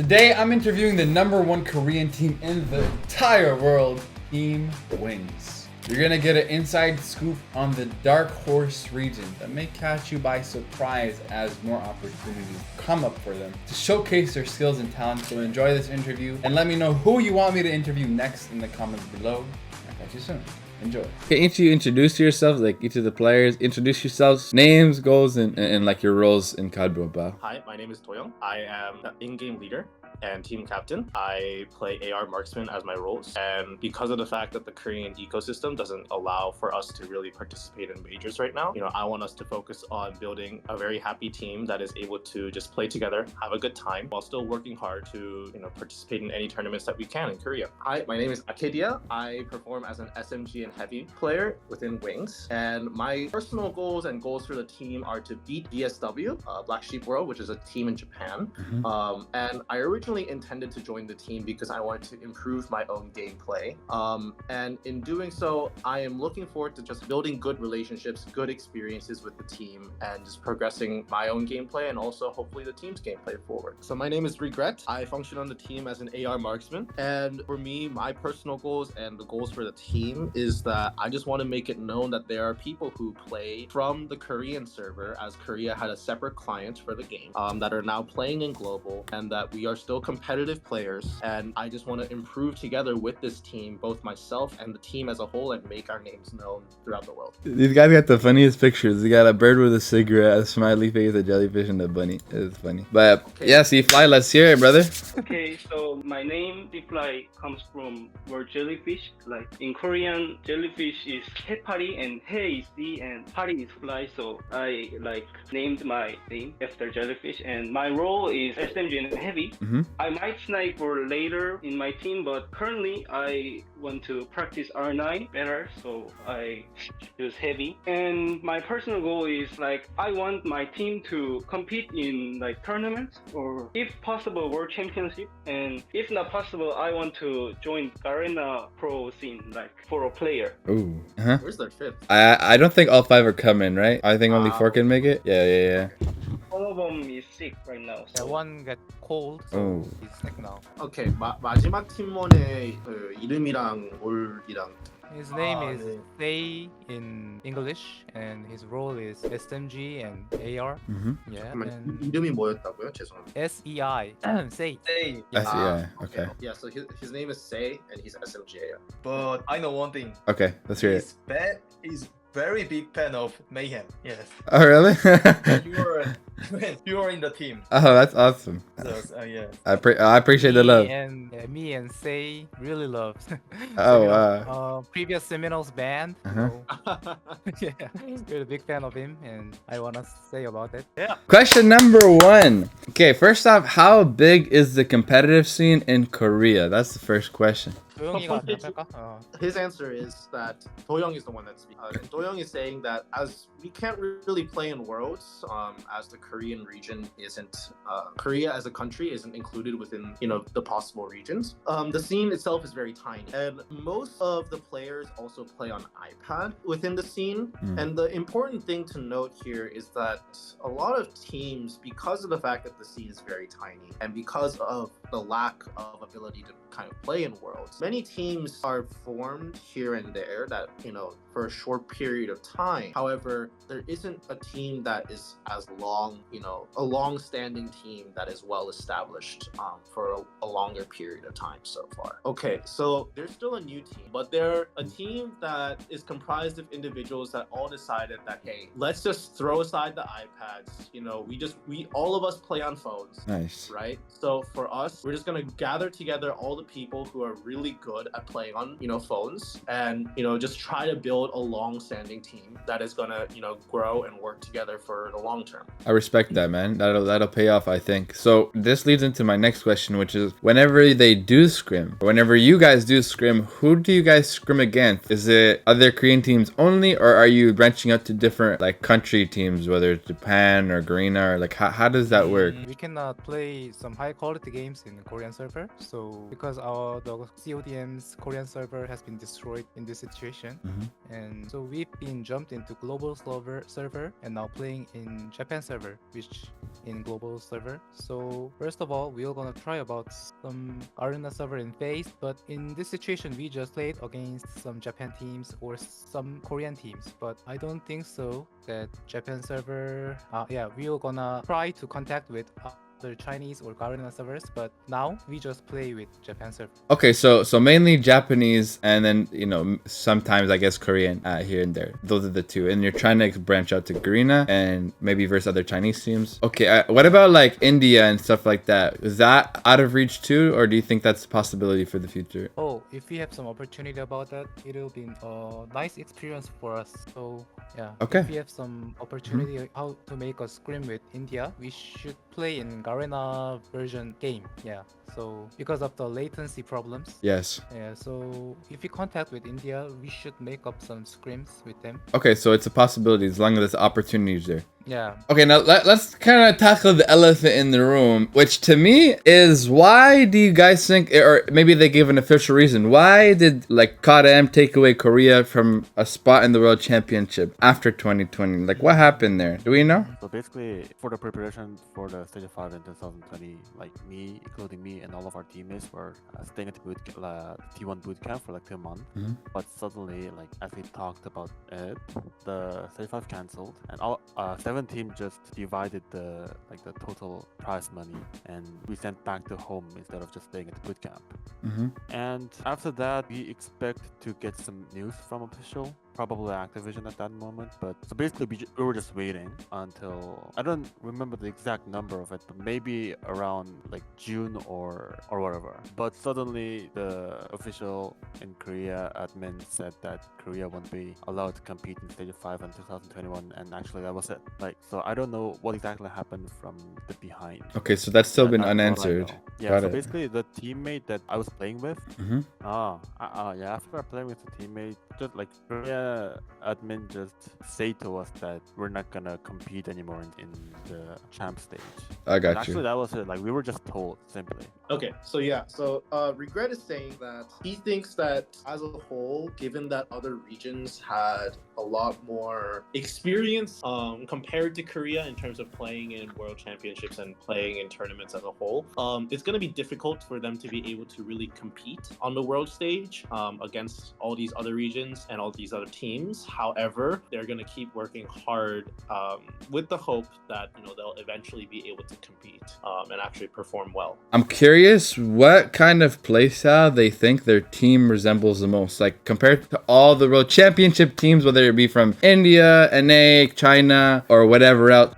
Today, I'm interviewing the #1 Korean team in the entire world, Team Wings. You're gonna get an inside scoop on the dark horse region that may catch you by surprise as more opportunities come up for them to showcase their skills and talents. So enjoy this interview and let me know who you want me to interview next in the comments below. I'll catch you soon. Enjoy. Can't you introduce yourself, like each of the players? Introduce yourselves, names, goals, and like your roles in COD Mobile. Hi, my name is Doyeong. I am the in-game leader and team captain. I play AR marksman as my roles, and because of the fact that the Korean ecosystem doesn't allow for us to really participate in majors right now, I want us to focus on building a very happy team that is able to just play together, have a good time, while still working hard to participate in any tournaments that we can in Korea. Hi, my name is Acedia. I perform as an SMG and heavy player within Wings, and my personal goals and goals for the team are to beat BSW, Black Sheep World, which is a team in Japan. And I originally intended to join the team because I wanted to improve my own gameplay, and in doing so I am looking forward to just building good relationships, good experiences with the team, and just progressing my own gameplay and also hopefully the team's gameplay forward. So my name is Regret. I function on the team as an AR marksman, and for me, my personal goals and the goals for the team is that I just want to make it known that there are people who play from the Korean server, as Korea had a separate client for the game, that are now playing in global, and that we are still competitive players, and I just want to improve together with this team, both myself and the team as a whole, and make our names known throughout the world. These guys got the funniest pictures. They got a bird with a cigarette, a smiley face, a jellyfish, and a bunny. It's funny. But okay. Yeah, C-Fly, let's hear it, brother. Okay, so my name C-Fly comes from word jellyfish. Like in Korean, jellyfish is 해파리 and 해 is sea and 파리 is fly. So I named my name after jellyfish, and my role is SMG and heavy. I might snipe for later in my team, but currently I want to practice R9 better, so I use heavy. And my personal goal is I want my team to compete in tournaments, or if possible world championship, and if not possible I want to join Garena pro scene for a player. Ooh. Where's their fifth? I don't think all 5 are coming, right? I think only 4 can make it. Yeah. One of them is sick right now. Yeah, So one got cold, so Oh. he's sick now. 오케이, 마지막 팀원의 그 이름이랑 롤이랑. His name Ah, is yeah. Sei in English, and his role is SMG and AR. Yeah, 잠깐만, and 이름이 뭐였다고요? 죄송합니다. SEI. Sei. Say, Okay. Yeah, so his name is Sei, and he's SMJ. but I know one thing. Okay, let's hear it. He's very big fan of Mayhem. Yes, Oh, really? you are in the team. Oh, that's awesome. So yeah. I appreciate the love. Me and Sei really love. Oh, wow. Previous Seminoles band. Uh-huh. So, yeah, we're a big fan of him, and I wanna say about it. Yeah. Question number 1. Okay, first off, how big is the competitive scene in Korea? That's the first question. 도영이가 답할까? His answer is that Doyeong is the one that's speaking. Doyeong is saying that as we can't really play in Worlds, as the Korean region isn't, Korea as a country isn't included within, the possible regions. The scene itself is very tiny, and most of the players also play on iPad within the scene. And the important thing to note here is that a lot of teams, because of the fact that the scene is very tiny, and because of the lack of ability to kind of play in Worlds, many teams are formed here and there that, for a short period of time. However, there isn't a team that is as long, a long-standing team that is well established for a longer period of time so far. Okay, so there's still a new team, but they're a team that is comprised of individuals that all decided that, hey, let's just throw aside the iPads. We all of us play on phones. Nice. Right? So for us, we're just gonna gather together all the people who are really good at playing on, phones, and, just try to build a long-standing team that is gonna, grow and work together for the long term. I respect that, man. That'll pay off, I think. So this leads into my next question, which is whenever they do scrim, or whenever you guys do scrim, who do you guys scrim against? Is it other Korean teams only, or are you branching out to different country teams, whether it's Japan or Garena, or how does that work? We cannot play some high quality games in Korean server, so because the CODM's Korean server has been destroyed in this situation, and so we've been jumped into global server and now playing in Japan server, which in global server. So first of all, we're gonna try about some arena server in FaZe, but in this situation, we just played against some Japan teams or some Korean teams. But I don't think so that Japan server. Yeah, we're gonna try to contact with other Chinese or Garena servers, but now we just play with Japan server. Okay, so mainly Japanese, and then sometimes I guess Korean here and there. Those are the two, and you're trying to branch out to Garena and maybe versus other Chinese teams. Okay, what about like India and stuff like that? Is that out of reach too, or do you think that's a possibility for the future? Oh, if we have some opportunity about that, it will be a nice experience for us. So yeah, Okay. if we have some opportunity how to make a scrim with India, we should play in Garena version game. Yeah. So because of the latency problems. Yes. Yeah. So if we contact with India, we should make up some scrims with them. Okay, so it's a possibility as long as there's opportunities there. Yeah. Okay, now let's kind of tackle the elephant in the room, which to me is, why do you guys think, or maybe they gave an official reason, why did like CODM take away Korea from a spot in the World Championship after 2020? Like, what happened there? Do we know? So basically, for the preparation for the Stage 5 in 2020, like me, including me and all of our teammates were staying at the T1 boot camp for like 2 months. But suddenly, like as we talked about it, the Stage 5 cancelled, and all 7 teams just divided the total prize money, and we sent back to home instead of just staying at the boot camp. And after that, we expect to get some news from official, probably Activision at that moment. But so basically, we were just waiting until, I don't remember the exact number of it, but maybe around like June or whatever. But suddenly, the official in Korea admin said that Korea won't be allowed to compete in Stage 5 in 2021, and actually that was it. Like, so I don't know what exactly happened from the behind. Okay, so that's still been That's what I unanswered. know. Yeah, Got so it. basically the teammate that I was playing with, yeah, after playing with the teammate, just like Korea admin just say to us that we're not gonna compete anymore in the champ stage. I And got actually you. that was it. Like we were just told simply. Okay, so yeah, so Regret is saying that he thinks that as a whole, given that other regions had a lot more experience compared to Korea in terms of playing in world championships and playing in tournaments as a whole, it's going to be difficult for them to be able to really compete on the world stage against all these other regions and all these other teams. However, they're going to keep working hard with the hope that they'll eventually be able to compete and actually perform well. I'm curious what kind of playstyle they think their team resembles the most, like compared to all the World Championship teams, whether it be from India, NA, China, or whatever else.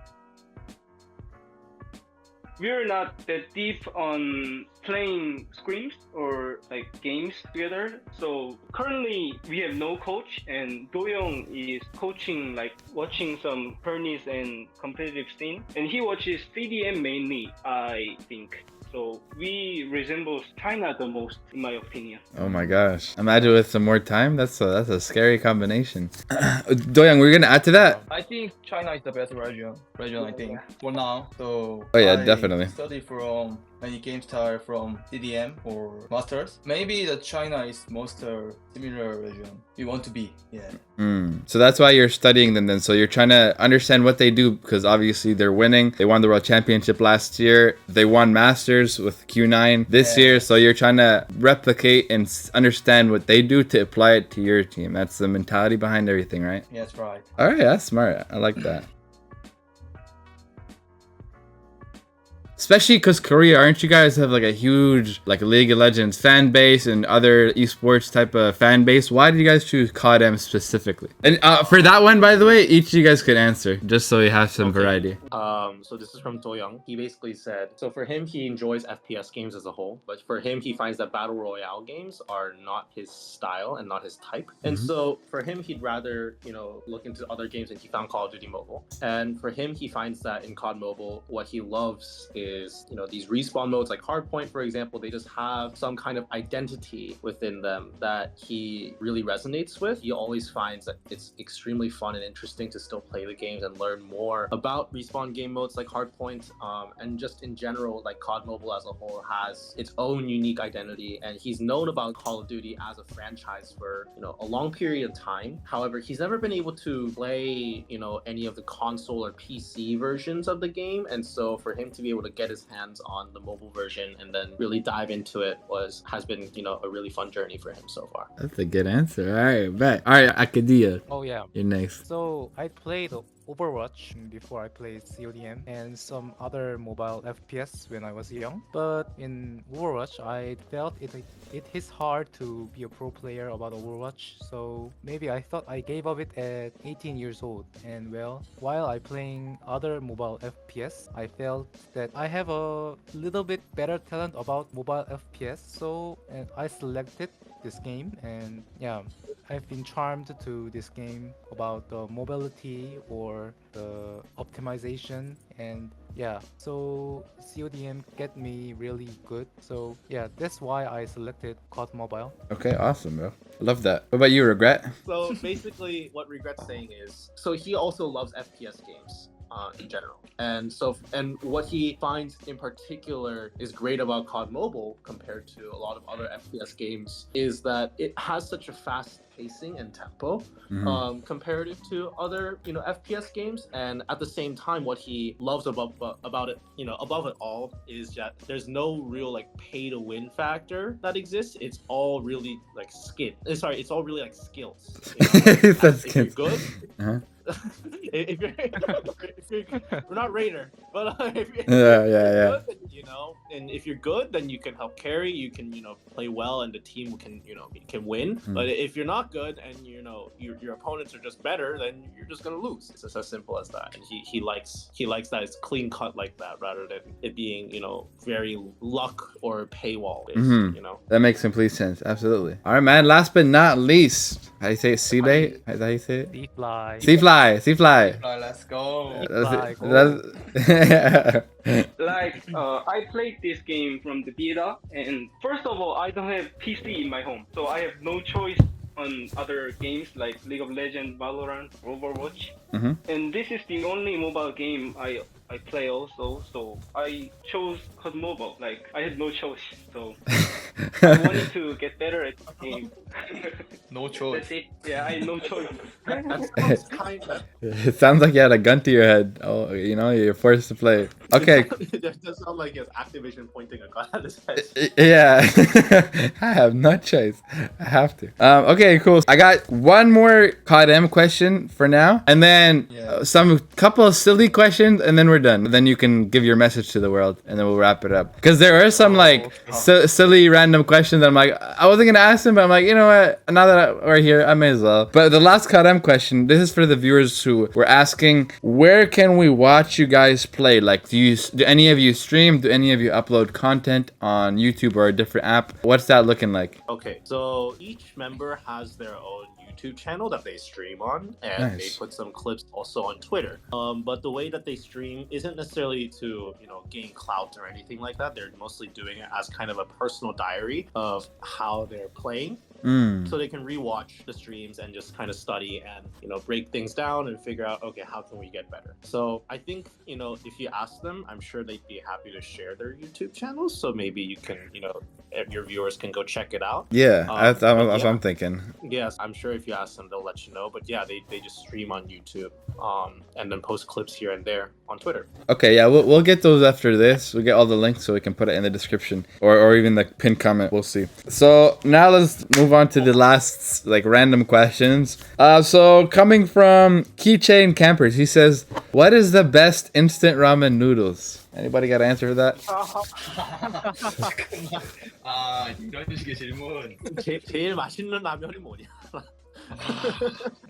We're not that deep on playing scrims or like games together. So currently we have no coach, and Doyeong is coaching, like watching some tourneys and competitive scene, and he watches CDM mainly, I think. So we resemble China the most, in my opinion. Oh my gosh! Imagine with some more time. That's a scary combination. Doyeong, we're gonna add to that. I think China is the best region I think, for now. So Oh yeah, I definitely. study from many game style from CDM or Masters. Maybe the China is most similar region we want to be. Yeah. So that's why you're studying them then. So you're trying to understand what they do, because obviously they're winning. They won the World Championship last year. They won Masters with Q9 this year. So you're trying to replicate and understand what they do to apply it to your team. That's the mentality behind everything, right? Yeah, that's right. All right, that's smart. I like that. Especially because Korea, aren't you guys have like a huge like League of Legends fan base and other esports type of fan base? Why did you guys choose CODM specifically? And for that one, by the way, each of you guys could answer just so you have some variety. So this is from Doyeong. He basically said, so for him, he enjoys FPS games as a whole, but for him, he finds that battle royale games are not his style and not his type. And so for him, he'd rather, look into other games, and he found Call of Duty Mobile. And for him, he finds that in COD Mobile, what he loves is is, these respawn modes like Hardpoint, for example, they just have some kind of identity within them that he really resonates with. He always finds that it's extremely fun and interesting to still play the games and learn more about respawn game modes like Hardpoint, and just in general, like COD Mobile as a whole has its own unique identity, and he's known about Call of Duty as a franchise for a long period of time. However, he's never been able to play any of the console or PC versions of the game, and so for him to be able to get his hands on the mobile version and then really dive into it has been a really fun journey for him so far. That's a good answer. All right, bet. All right, Acedia, Oh yeah. you're next. So I played Overwatch before I played CODM and some other mobile FPS when I was young. But in Overwatch, I felt it is hard to be a pro player about Overwatch. So maybe I thought I gave up it at 18 years old. And well, while I playing other mobile FPS, I felt that I have a little bit better talent about mobile FPS. So and I selected this game, and yeah, I've been charmed to this game about the mobility or the optimization, and yeah, so CODM get me really good. So yeah, that's why I selected COD Mobile. Okay, awesome, bro. I love that. What about you, Regret? So basically what Regret's saying is, so he also loves FPS games in general. And what he finds in particular is great about COD Mobile compared to a lot of other FPS games is that it has such a fast pacing and tempo comparative to other FPS games. And at the same time, what he loves about it, above it all, is that there's no real like pay to win factor that exists. It's all really like it's all really like skills. If you're good. if you're we're not Raider, but if you're good, then, and if you're good, then you can help carry, you can play well, and the team can win. But if you're not good and your opponents are just better, then you're just gonna lose. It's just as simple as that. And he likes that it's clean cut like that, rather than it being very luck or paywall based. That makes complete sense. Absolutely. All right, man. Last but not least, how do you say it? Seabait? How do you say it? Seafly. Seafly. Let's go. I played this game from the beta, and first of all, I don't have PC in my home, so I have no choice on other games like League of Legends, Valorant, Overwatch. And this is the only mobile game I play also, so I chose COD Mobile. Like, I had no choice, so I wanted to get better at the game. No choice. That's it. Yeah, I had no choice. That's kind of. It sounds like you had a gun to your head. Oh, you're forced to play. Okay. It does sound like he has Activision pointing a gun at his head. Yeah. I have no choice. I have to. Okay, cool. I got one more CODM question for now, and then some couple of silly questions, and then we're done. Then you can give your message to the world, and then we'll wrap it up. Because there are some silly random questions that I'm like, I wasn't gonna ask them, but I'm like, you know what? Now that we're here, I may as well. But the last CODM question, this is for the viewers who were asking, where can we watch you guys play? Like, do any of you stream? Do any of you upload content on YouTube or a different app? What's that looking like? Okay, so each member has their own YouTube channel that they stream on, and they put some clips also on Twitter. But the way that they stream isn't necessarily to gain clout or anything like that. They're mostly doing it as kind of a personal diary of how they're playing. So they can rewatch the streams and just kind of study and break things down and figure out, okay, how can we get better? So I think if you ask them, I'm sure they'd be happy to share their YouTube channels. So maybe you can your viewers can go check it out. Yeah, that's what I'm thinking. Yes, I'm sure if you ask them, they'll let you know. But yeah, they just stream on YouTube and then post clips here and there on Twitter. Okay, yeah, we'll get those after this. We'll get all the links so we can put it in the description or even the pinned comment. We'll see. So now let's move on to the last random questions. So coming from Keychain Campers, he says, what is the best instant ramen noodles? Anybody got an answer for that? 이런 식의 질문. 제일 맛있는 라면이 뭐냐?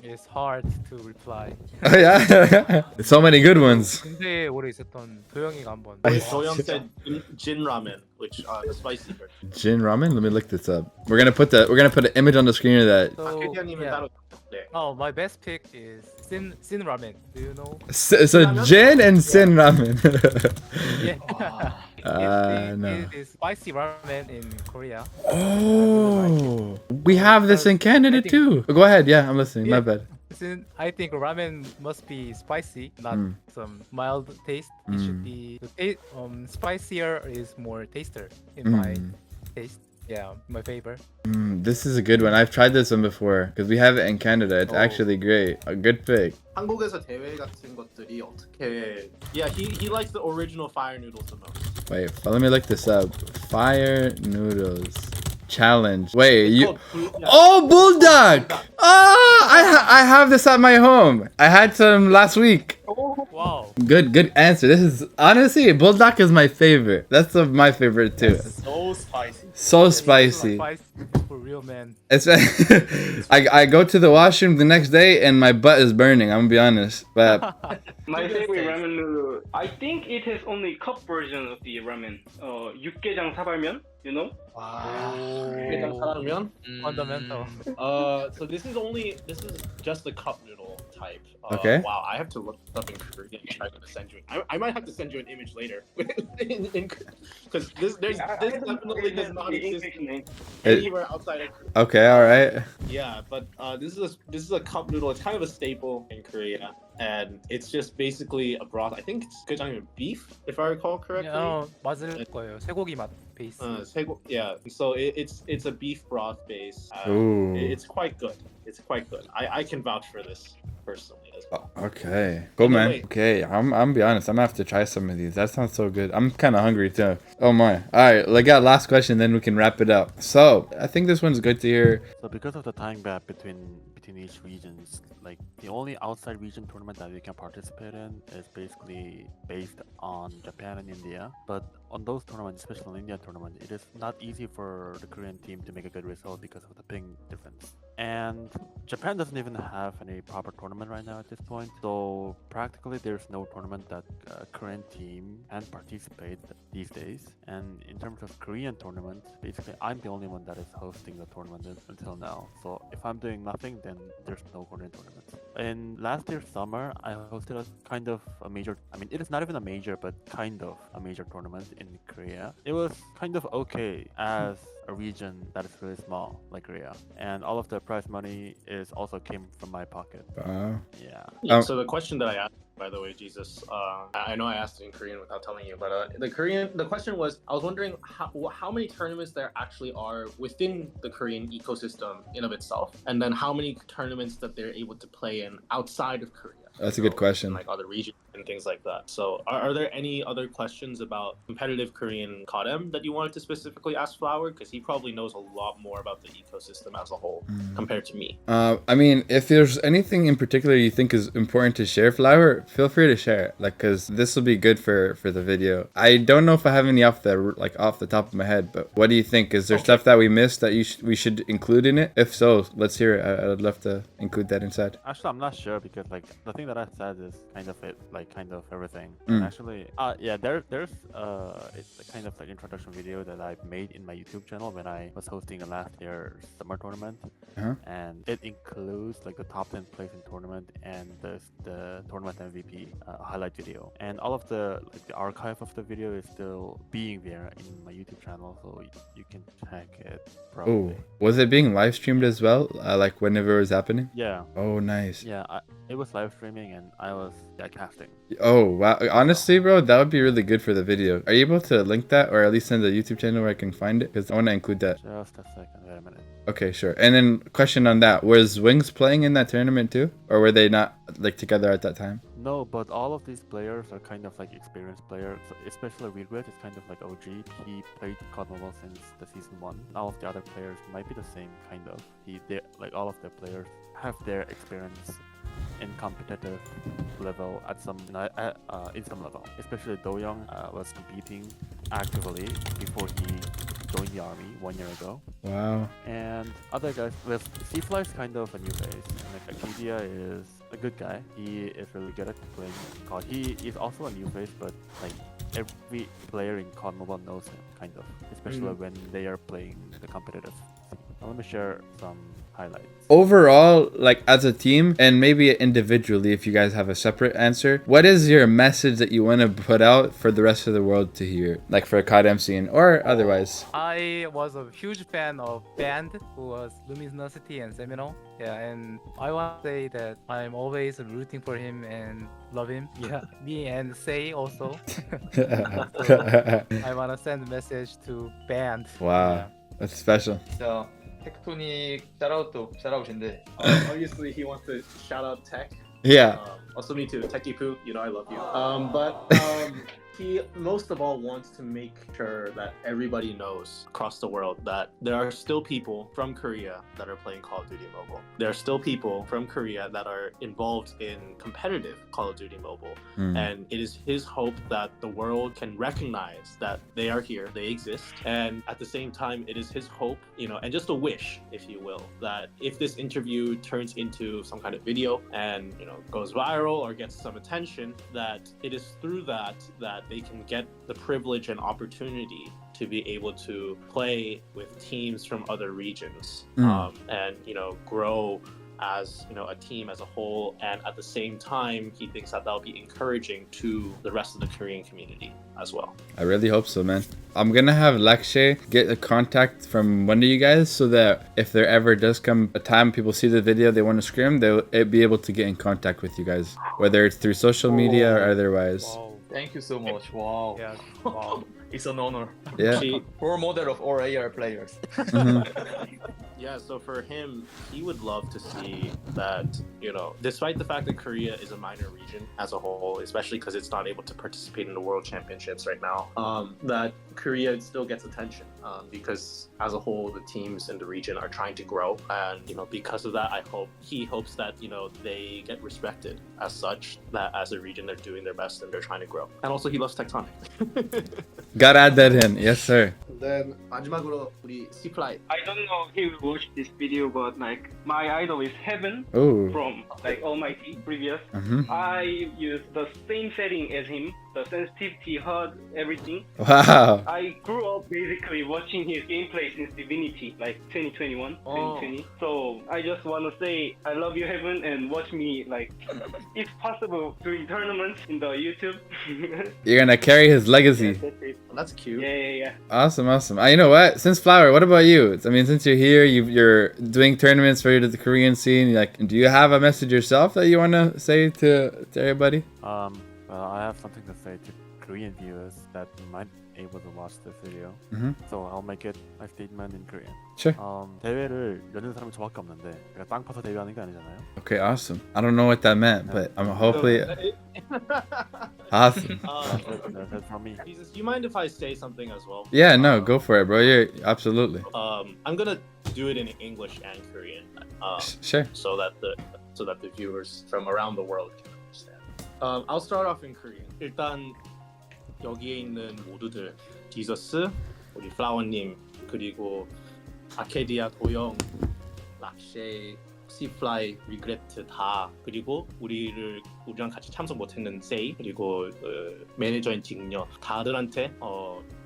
It's hard to reply. Oh yeah, so many good ones. 근데 오래 있었던 도영이가 한번. Doyeong said Jin ramen, which the spicy version. Jin ramen. Let me look this up. We're gonna put an image on the screen of that. So, KD님은 yeah. 따로. 네. Oh, my best pick is Sin ramen. Do you know? So Jin and Sin ramen. Yeah. No. It is spicy ramen in Korea. Oh, we have this in Canada too. Go ahead. Yeah, I'm listening. My bad. Since I think ramen must be spicy, not some mild taste. It should be spicier is more taster in my taste. Yeah, my favor. This is a good one. I've tried this one before because we have it in Canada. It's actually great. A good pick. 한국에서 대회 같은 것들이 어떻게? Yeah, he likes the original fire noodles the most. Wait, let me look this up. Fire noodles challenge. Wait, you? Oh, bulldog! Oh, I have this at my home. I had some last week. Wow. Good answer. This is honestly bulldog is my favorite. That's my favorite too. So spicy. So spicy. Spicy for real, man. It's I go to the washroom the next day and my butt is burning. I'm gonna be honest, but My favorite ramen noodle. I think it has only cup version of the ramen. 육개장 사발면, you know? 일단 사랑면. Fundamental. So this is just the cup noodle type. Okay. Wow, I have to look up in Korean. I'm gonna send you. I might have to send you an image later, because this definitely does not exist anywhere outside of Korea. okay, all right. Yeah, but this is a cup noodle. It's kind of a staple in Korea, and it's just basically a broth. I think it's gochujang beef, if I recall correctly. 맞을 거예요. 쇠고기 맛 베이스. Yeah, so it's a beef broth base. Ooh. It's quite good. It's quite good. I can vouch for this personally as well. Okay, go man. Wait. Okay, I'm be honest. I'm gonna have to try some of these. That sounds so good. I'm kind of hungry too. Oh my. All right, I got last question, then we can wrap it up. So I think this one's good to hear. So because of the time gap between each regions, like the only outside region tournament that we can participate in is basically based on Japan and India. But on those tournaments, especially the India tournament, it is not easy for the Korean team to make a good result because of the ping difference. And Japan doesn't even have any proper tournament right now at this point. So practically there's no tournament that Korean team can participate these days. And in terms of Korean tournaments, basically I'm the only one that is hosting the tournament until now. So if I'm doing nothing, then there's no Korean tournaments. In last year's summer, I hosted a kind of a major, I mean, it is not even a major, but kind of a major tournament in Korea. It was kind of okay as a region that is really small, like Korea. And all of the prize money is also came from my pocket. Yeah. So the question that I asked, by the way, Jesus, I know I asked it in Korean without telling you, but the question was, I was wondering how many tournaments there actually are within the Korean ecosystem in of itself, and then how many tournaments that they're able to play in outside of Korea. That's a good question. Like other regions and things like that. So are there any other questions about competitive Korean CODM that you wanted to specifically ask Flower? Because he probably knows a lot more about the ecosystem as a whole compared to me. I mean, if there's anything in particular you think is important to share, Flower, feel free to share it. Like, cause this will be good for the video. I don't know if I have any off the top of my head, but what do you think? Is there stuff that we missed that we should include in it? If so, let's hear it. I'd love to include that inside. Actually, I'm not sure because like the thing that I said is kind of it, like kind of everything. And actually, yeah, there's it's a kind of like introduction video that I've made in my YouTube channel when I was hosting a last year's summer tournament, and it includes like the top 10 place in tournament and the tournament MVP highlight video, and all of the archive of the video is still being there in my YouTube channel, so you can check it. Probably. Oh, was it being live streamed as well? Like whenever it was happening? Yeah. Oh, nice. Yeah, it was live streaming and I was casting. Oh wow! Honestly, bro, that would be really good for the video. Are you able to link that, or at least send the YouTube channel where I can find it? Because I want to include that. Just a second, wait a minute. Okay, sure. And then question on that: was Wings playing in that tournament too, or were they not like together at that time? No, but all of these players are kind of like experienced players. So especially Regret is kind of like OG. He played COD Mobile since the season 1. All of the other players might be the same kind of. Like all of the players have their experience in competitive level at some in some level. Especially Doyeong was competing actively before he joined the army 1 year ago. Wow. And other guys, with C-Fly is kind of a new face. Like Acedia is a good guy. He is really good at playing COD. He is also a new face, but like every player in COD Mobile knows him, kind of, especially when they are playing the competitive scene. Now, let me share some highlights. Overall, like as a team and maybe individually, if you guys have a separate answer, what is your message that you want to put out for the rest of the world to hear, like for a COD scene or otherwise? I was a huge fan of Band, who was Luminosity and Seminole. Yeah, and I want to say that I'm always rooting for him and love him. Yeah, me and Say also. So I want to send a message to Band. Wow, Yeah. that's special. 자, 텍토닉 샤라웃인데 Obviously, he wants to shout out Tech. Yeah. Also, me too. Techie Poo, you know I love you. But he most of all wants to make sure that everybody knows across the world that there are still people from Korea that are playing Call of Duty Mobile. There are still people from Korea that are involved in competitive Call of Duty Mobile. And it is his hope that the world can recognize that they are here, they exist. And at the same time, it is his hope, you know, and just a wish, if you will, that if this interview turns into some kind of video and, you know, goes viral or gets some attention, that it is through that they can get the privilege and opportunity to be able to play with teams from other regions and, you know, grow as, you know, a team as a whole. And at the same time, he thinks that that'll be encouraging to the rest of the Korean community as well. I really hope so, man. I'm gonna have Lakshay get a contact from one of you guys so that if there ever does come a time people see the video they want to scrim, they'll be able to get in contact with you guys, whether it's through social media or otherwise. Wow. Thank you so much. Wow. Yeah. Wow. It's an honor. Yeah. Role model of all AR players. Yeah, so for him, he would love to see that, you know, despite the fact that Korea is a minor region as a whole, especially because it's not able to participate in the World Championships right now, that Korea still gets attention because as a whole, the teams in the region are trying to grow. And, you know, because of that, he hopes that, you know, they get respected as such, that as a region, they're doing their best and they're trying to grow. And also, he loves Tectonic. Gotta add that in. Yes, sir. Then 마지막으로 우리 C-Fly. I don't know if he will watch this video, but like my idol is Heaven Oh. from like Almighty previous. I use the same setting as him, the sensitivity, HUD, everything. Wow. I grew up basically watching his gameplay since Divinity, like 2021, 2020. So I just want to say I love you, Heaven, and watch me like, if possible, doing tournaments in the YouTube. You're gonna carry his legacy. That's it. That's cute. Yeah. Awesome. You know what? Since Flower, what about you? I mean, since you're here, you're doing tournaments for the Korean scene. Like, do you have a message yourself that you want to say to everybody? Well, I have something to say to Korean viewers that might be able to watch this video. So I'll make it my statement in Korean. Sure. 대회를 여는 사람이 저밖에 없는데 내가 땅 파서 대회하는 게 아니잖아요. Okay, awesome. I don't know what that meant, but I'm hopefully awesome. That's from me. Jesus, do you mind if I say something as well? Yeah, no, go for it, bro. You're absolutely. I'm gonna do it in English and Korean, Sure. so that the viewers from around the world can understand. I'll start off in Korean. 일단 여기에 있는 모두들, 지저스, 우리 플라워님, 그리고 아케디아, 도영, 락쉐, C-Fly, 리그레트 다, 그리고 우리랑 같이 참석 못했는 세이, 그리고 매니저인 직녀, 다들한테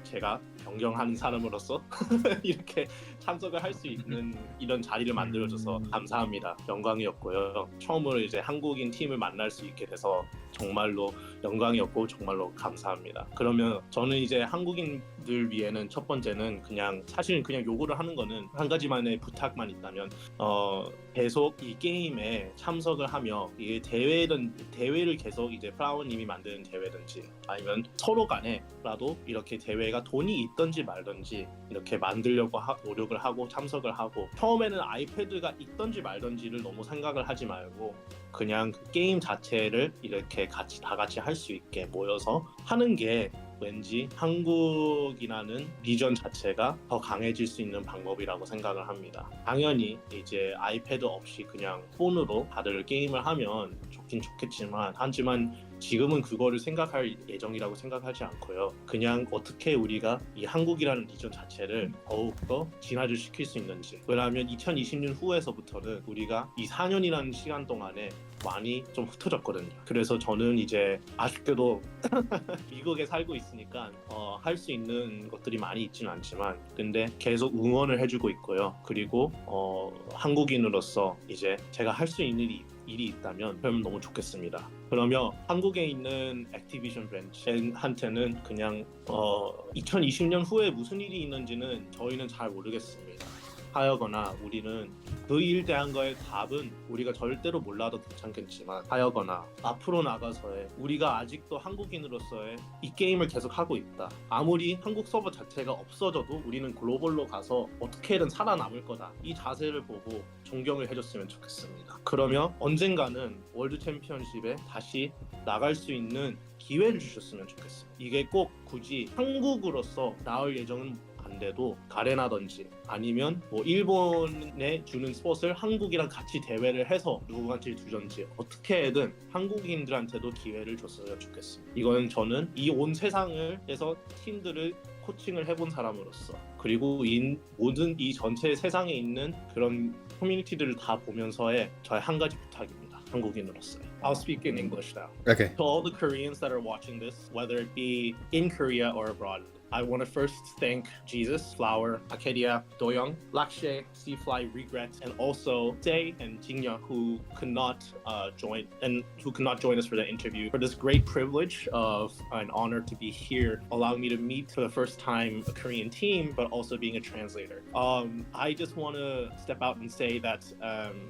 제가 경영하는 사람으로서 이렇게 참석을 할 수 있는 이런 자리를 만들어줘서 감사합니다. 영광이었고요. 처음으로 이제 한국인 팀을 만날 수 있게 돼서 정말로 영광이었고 정말로 감사합니다. 그러면 저는 이제 한국인들 위해는 첫 번째는 사실은 그냥 요구를 하는 거는 한 가지만의 부탁만 있다면 계속 이 게임에 참석을 하며 이 대회를 계속 이제 플라워님이 만드는 대회든지 아니면 서로 간에라도 이렇게 대회가 돈이 있든지 말든지 이렇게 만들려고 노력을 하고 참석을 하고, 처음에는 아이패드가 있든지 말든지를 너무 생각을 하지 말고 그냥 그 게임 자체를 이렇게 다 같이 할 수 있게 모여서 하는 게 왠지 한국이라는 리전 자체가 더 강해질 수 있는 방법이라고 생각을 합니다. 당연히 이제 아이패드 없이 그냥 폰으로 다들 게임을 하면 좋긴 좋겠지만 하지만 지금은 그거를 생각할 예정이라고 생각하지 않고요. 그냥 어떻게 우리가 이 한국이라는 리전 자체를 더욱더 진화를 시킬 수 있는지. 왜냐하면 2020년 후에서부터는 우리가 이 4년이라는 시간 동안에 많이 좀 흩어졌거든요. 그래서 저는 이제 아쉽게도 미국에 살고 있으니까 할 수 있는 것들이 많이 있지는 않지만 근데 계속 응원을 해주고 있고요. 그리고 한국인으로서 이제 제가 할 수 있는 일이 있다면 그러면 너무 좋겠습니다. 그러면 한국에 있는 액티비전 브랜치한테는 그냥 2020년 후에 무슨 일이 있는지는 저희는 잘 모르겠습니다. 하여거나 우리는 그 일 대한 거의 답은 우리가 절대로 몰라도 괜찮겠지만 하여거나 앞으로 나가서의 우리가 아직도 한국인으로서의 이 게임을 계속 하고 있다. 아무리 한국 서버 자체가 없어져도 우리는 글로벌로 가서 어떻게든 살아남을 거다. 이 자세를 보고 존경을 해줬으면 좋겠습니다. 그러면 언젠가는 월드 챔피언십에 다시 나갈 수 있는 기회를 주셨으면 좋겠습니다. 이게 꼭 굳이 한국으로서 나올 예정은 안 돼도 가레나든지 아니면 뭐 일본에 주는 스폿을 한국이랑 같이 대회를 해서 누구한테 주든지 어떻게든 한국인들한테도 기회를 줬으면 좋겠습니다. 이거는 저는 이 온 세상에서 팀들을 코칭을 해본 사람으로서 그리고 모든 이 전체 세상에 있는 그런 커뮤니티들을 다 보면서의 저의 한 가지 부탁입니다. 한국인으로서. I'll speak in English now. Okay. To all the Koreans that are watching this, whether it be in Korea or abroad, I want to first thank Jesus, Flower, Acedia, Doyeong, Lakshay, Seafly, Regret, and also Dae and Jingya who could not join us for the interview for this great privilege of an honor to be here, allowing me to meet for the first time a Korean team, but also being a translator. I just want to step out and say that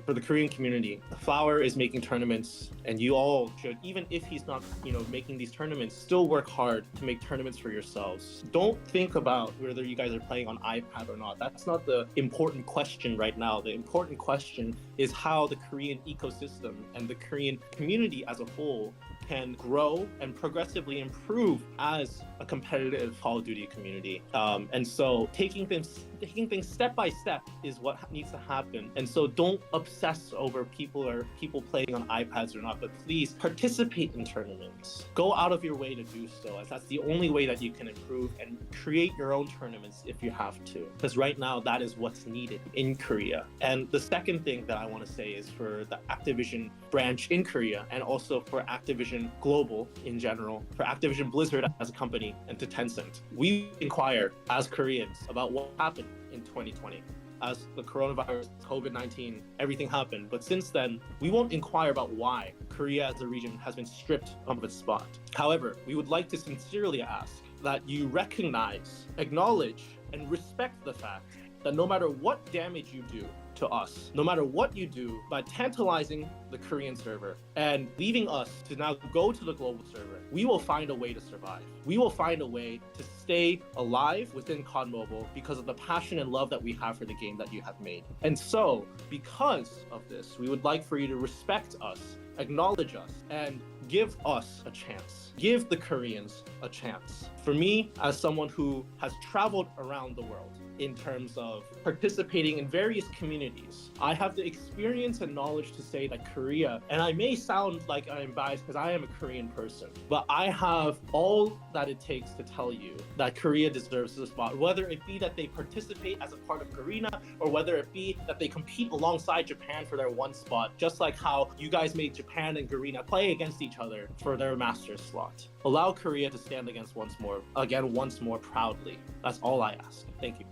for the Korean community, Flower is making tournaments, and you all should, even if he's not, making these tournaments, still work hard to make tournaments for yourselves. Don't think about whether you guys are playing on iPad or not. That's not the important question right now. The important question is how the Korean ecosystem and the Korean community as a whole can grow and progressively improve as a competitive Call of Duty community. And so taking things step by step is what needs to happen. And so don't obsess over people playing on iPads or not, but please participate in tournaments. Go out of your way to do so, as that's the only way that you can improve and create your own tournaments if you have to. Because right now that is what's needed in Korea. And the second thing that I want to say is for the Activision branch in Korea and also for Activision Global in general, for Activision Blizzard as a company and to Tencent. We inquire as Koreans about what happened in 2020. As the coronavirus, COVID-19, everything happened. But since then, we won't inquire about why Korea as a region has been stripped of its spot. However, we would like to sincerely ask that you recognize, acknowledge, and respect the fact that no matter what damage you do to us, no matter what you do by tantalizing the Korean server and leaving us to now go to the global server, we will find a way to survive. We will find a way to stay alive within COD Mobile because of the passion and love that we have for the game that you have made. And so, because of this, we would like for you to respect us, acknowledge us, and give us a chance. Give the Koreans a chance. For me, as someone who has traveled around the world in terms of participating in various communities, I have the experience and knowledge to say that Korea, and I may sound like I'm biased because I am a Korean person, but I have all that it takes to tell you that Korea deserves the spot, whether it be that they participate as a part of Garena or whether it be that they compete alongside Japan for their one spot, just like how you guys made Japan and Garena play against each other for their Masters slot. Allow Korea to stand once more proudly. That's all I ask. Thank you.